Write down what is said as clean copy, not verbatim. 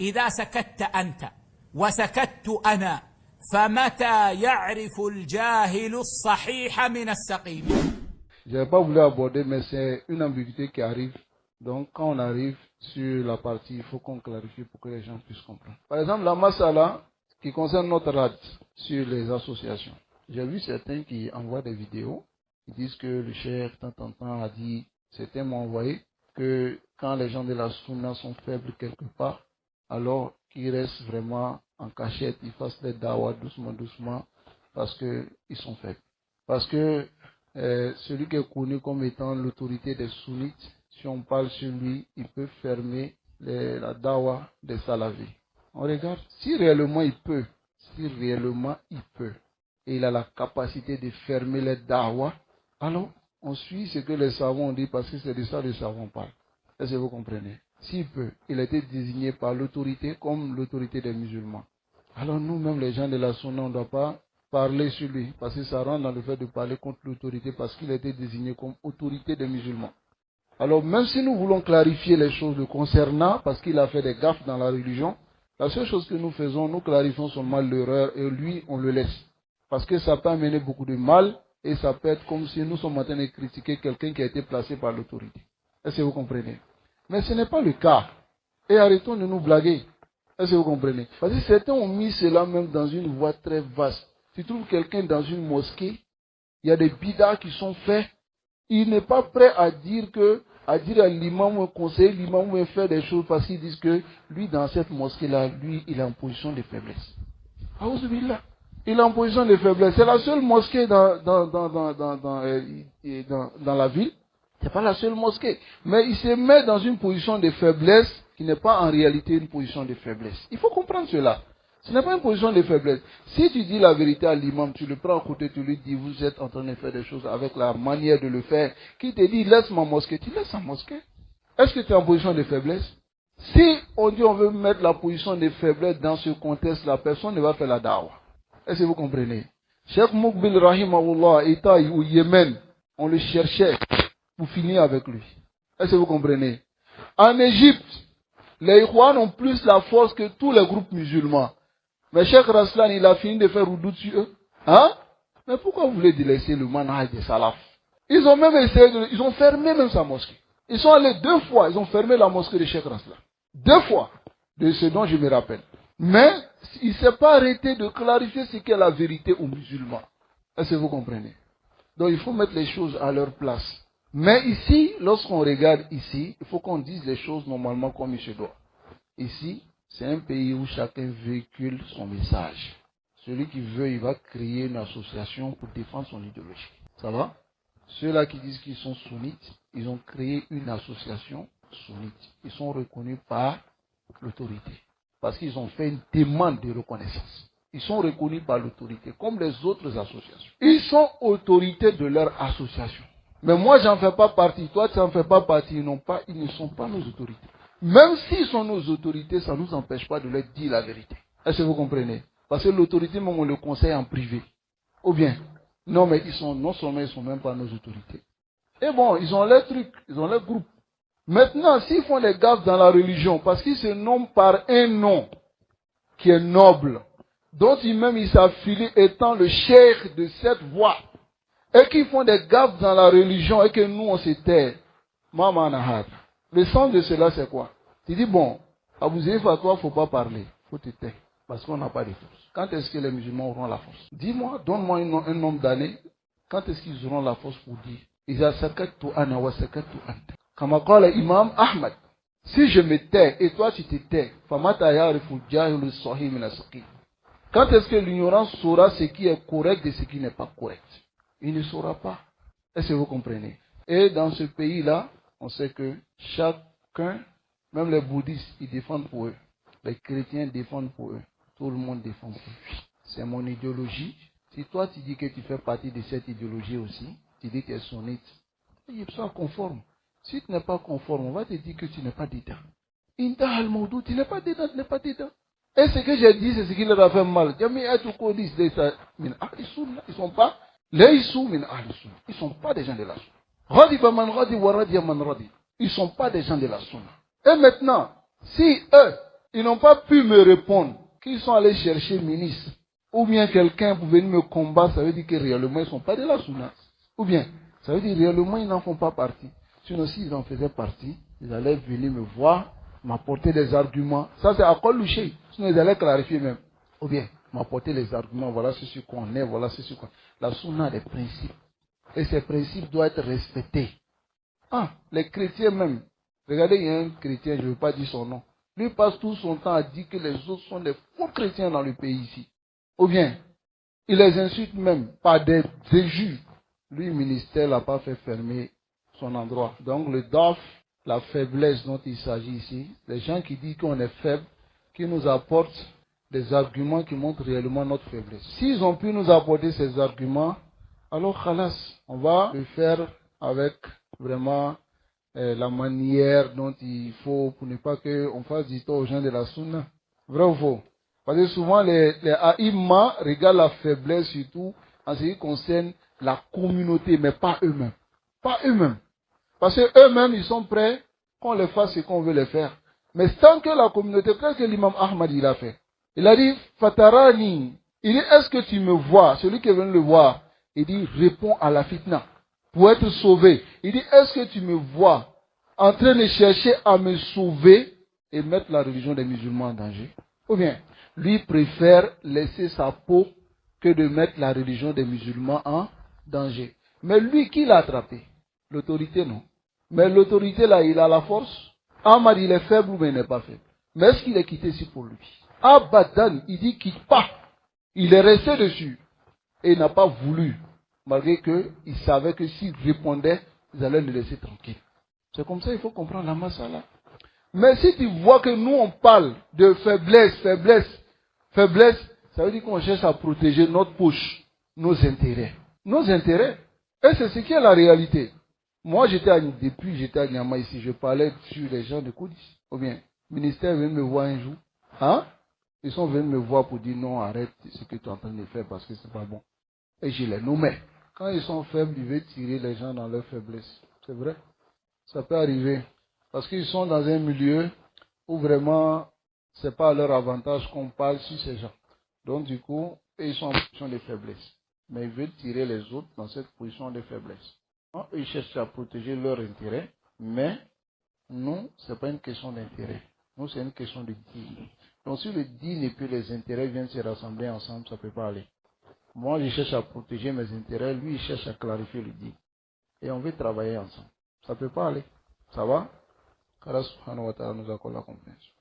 إذا سكت أنت وسكت أنا فمتى يعرف الجاهل الصحيح من السقيم. Je n'ai pas voulu aborder, mais c'est une ambiguïté qui arrive. Donc, quand on arrive sur la partie, il faut qu'on clarifie pour que les gens puissent comprendre. Par exemple, la masala qui concerne notre rad sur les associations. J'ai vu certains qui envoient des vidéos, qui disent que le cheikh, tant a dit, certains m'ont envoyé, que quand les gens de la sunna sont faibles quelque part, alors qu'ils restent vraiment en cachette, ils fassent les dawah doucement, doucement, parce qu'ils sont faibles. Parce que celui qui est connu comme étant l'autorité des sunnites, si on parle sur lui, il peut fermer la dawa des salafis. On regarde, si réellement il peut, et il a la capacité de fermer les dawa, alors on suit ce que les savants ont dit parce que c'est de ça que les savants parlent. Est-ce que vous comprenez? S'il peut, il a été désigné par l'autorité comme l'autorité des musulmans. Alors nous-mêmes, les gens de la sunna, on ne doit pas parler sur lui, parce que ça rentre dans le fait de parler contre l'autorité, parce qu'il a été désigné comme autorité des musulmans. Alors même si nous voulons clarifier les choses le concernant, parce qu'il a fait des gaffes dans la religion, la seule chose que nous faisons, nous clarifions seulement l'erreur, et lui, on le laisse. Parce que ça peut amener beaucoup de mal, et ça peut être comme si nous sommes en train de critiquer quelqu'un qui a été placé par l'autorité. Est-ce que vous comprenez? Mais ce n'est pas le cas. Et arrêtons de nous blaguer. Est-ce que vous comprenez? Parce que certains ont mis cela même dans une voie très vaste. Tu trouves quelqu'un dans une mosquée, il y a des bidas qui sont faits, il n'est pas prêt à dire à l'imam ou conseiller l'imam ou faire des choses parce qu'ils disent que lui dans cette mosquée-là, lui, il est en position de faiblesse. Aouzubillah. Il est en position de faiblesse. C'est la seule mosquée dans la ville. C'est pas la seule mosquée. Mais il se met dans une position de faiblesse qui n'est pas en réalité une position de faiblesse. Il faut comprendre cela. Ce n'est pas une position de faiblesse. Si tu dis la vérité à l'imam, tu le prends à côté, tu lui dis, vous êtes en train de faire des choses avec la manière de le faire, qui te dit, laisse ma mosquée, tu laisses sa mosquée. Est-ce que tu es en position de faiblesse? Si on dit on veut mettre la position de faiblesse dans ce contexte, la personne ne va faire la dawa. Est-ce que vous comprenez? Cheikh Moukbil Rahimahullah était au Yémen, on le cherchait pour finir avec lui. Est-ce que vous comprenez? En Égypte, les Ikhwan ont plus la force que tous les groupes musulmans. Mais Cheikh Raslan, il a fini de faire Roudout sur eux. Hein? Mais pourquoi vous voulez délaisser le manhaj des salafs? Ils ont même essayé ils ont fermé même sa mosquée. Ils sont allés 2 fois, ils ont fermé la mosquée de Cheikh Raslan. 2 fois. De ce dont je me rappelle. Mais, il ne s'est pas arrêté de clarifier ce qu'est la vérité aux musulmans. Est-ce que vous comprenez? Donc, il faut mettre les choses à leur place. Mais ici, lorsqu'on regarde ici, il faut qu'on dise les choses normalement comme il se doit. Ici, c'est un pays où chacun véhicule son message. Celui qui veut, il va créer une association pour défendre son idéologie. Ça va? Ceux-là qui disent qu'ils sont sunnites, ils ont créé une association sunnite. Ils sont reconnus par l'autorité. Parce qu'ils ont fait une demande de reconnaissance. Ils sont reconnus par l'autorité, comme les autres associations. Ils sont autorités de leur association. Mais moi, j'en fais pas partie. Toi, tu n'en fais pas partie. Ils ne sont pas nos autorités. Même s'ils sont nos autorités, ça ne nous empêche pas de leur dire la vérité. Est-ce que vous comprenez? Parce que l'autorité, même on le conseille en privé. Ou bien, non, mais non seulement ils sont même pas nos autorités. Et bon, ils ont leurs trucs, ils ont leurs groupes. Maintenant, s'ils font des gaffes dans la religion, parce qu'ils se nomment par un nom qui est noble, dont ils s'affilient étant le cheikh de cette voie, et qu'ils font des gaffes dans la religion et que nous on se tait, Mama Nahad. Le sens de cela, c'est quoi? Tu dis, bon, à vous dire, toi, il ne faut pas parler. Il faut te taire. Parce qu'on n'a pas de force. Quand est-ce que les musulmans auront la force? Dis-moi, donne-moi un nombre d'années. Quand est-ce qu'ils auront la force pour dire, Iza sakattu ana wa sakattu anta. Kama qala Imam Ahmad. Si je me tais et toi tu te tais, famata ya'rifu jahilu sahih min as-saqim. Quand est-ce que l'ignorance saura ce qui est correct et ce qui n'est pas correct? Il ne saura pas. Est-ce que vous comprenez? Et dans ce pays-là, on sait que chacun, même les bouddhistes, ils défendent pour eux. Les chrétiens défendent pour eux. Tout le monde défend pour eux. C'est mon idéologie. Si toi tu dis que tu fais partie de cette idéologie aussi, tu dis que tu es sunnite, il soit conforme. Si tu n'es pas conforme, on va te dire que tu n'es pas dedans. Inta al-Maudou, tu n'es pas dedans, tu n'es pas dedans. Et ce que j'ai dit, c'est ce qui leur a fait mal. Ils sont pas, ils sont pas des gens de la sunna. Ils sont pas des gens de la sunna. Et maintenant, si eux, Ils n'ont pas pu me répondre qu'ils sont allés chercher ministre. Ou bien quelqu'un pour venir me combattre, ça veut dire que réellement ils ne sont pas de la Sunna. Ou bien, ça veut dire réellement ils n'en font pas partie. Sinon, s'ils en faisaient partie, ils allaient venir me voir, m'apporter des arguments. Ça, c'est à quoi loucher. Sinon, ils allaient clarifier même. Ou bien, m'apporter les arguments, voilà ce qu'on est, voilà ce qu'on est. La Sunna a des principes. Et ces principes doivent être respectés. Ah, les chrétiens même. Regardez, il y a un chrétien, je ne veux pas dire son nom. Lui passe tout son temps à dire que les autres sont des faux chrétiens dans le pays ici. Ou bien, il les insulte même par des injures. Lui, le ministère n'a pas fait fermer son endroit. Donc, le DAF, la faiblesse dont il s'agit ici, les gens qui disent qu'on est faible, qui nous apportent des arguments qui montrent réellement notre faiblesse. S'ils ont pu nous apporter ces arguments, alors, khalas, on va le faire avec vraiment la manière dont il faut pour ne pas qu'on fasse du tort aux gens de la Sunna. Vrai ou faux? Parce que souvent les aïmma regardent la faiblesse surtout en ce qui concerne la communauté, mais pas eux-mêmes. Pas eux-mêmes. Parce que eux-mêmes, ils sont prêts qu'on les fasse ce qu'on veut les faire. Mais tant que la communauté, qu'est-ce que l'imam Ahmad il a fait? Il a dit, Fatarani, il dit, est-ce que tu me vois? Celui qui est venu le voir, il dit, réponds à la fitna. Pour être sauvé. Il dit, est-ce que tu me vois en train de chercher à me sauver et mettre la religion des musulmans en danger? Ou bien, lui préfère laisser sa peau que de mettre la religion des musulmans en danger. Mais lui, qui l'a attrapé? L'autorité, non. Mais l'autorité, là, il a la force. Ahmad, il est faible ou bien il n'est pas faible. Mais est-ce qu'il est quitté ici pour lui? Abadan, il dit quitte pas. Il est resté dessus. Et il n'a pas voulu. Malgré qu'il savait que s'il répondait, ils allaient le laisser tranquille. C'est comme ça, il faut comprendre la masala. Mais si tu vois que nous, on parle de faiblesse, ça veut dire qu'on cherche à protéger notre poche, nos intérêts. Nos intérêts. Et c'est ce qui est la réalité. Moi, depuis j'étais à Niamey ici, je parlais sur les gens de Koudis. Ou bien, le ministère vient me voir un jour. Hein? Ils sont venus me voir pour dire non, arrête ce que tu es en train de faire parce que c'est pas bon. Et je les nommais. Quand ils sont faibles, ils veulent tirer les gens dans leur faiblesse. C'est vrai. Ça peut arriver. Parce qu'ils sont dans un milieu où vraiment, c'est pas à leur avantage qu'on parle sur ces gens. Donc du coup, ils sont en position de faiblesse. Mais ils veulent tirer les autres dans cette position de faiblesse. Donc, ils cherchent à protéger leur intérêt. Mais nous, c'est pas une question d'intérêt. Nous, c'est une question de dîne. Donc si le dîne et puis les intérêts viennent se rassembler ensemble, ça peut pas aller. Moi, je cherche à protéger mes intérêts. Lui, il cherche à clarifier le dîne. Et on veut travailler ensemble. Ça peut pas aller. Ça va? Allah subhanahu wa ta'ala nous accorde la compréhension.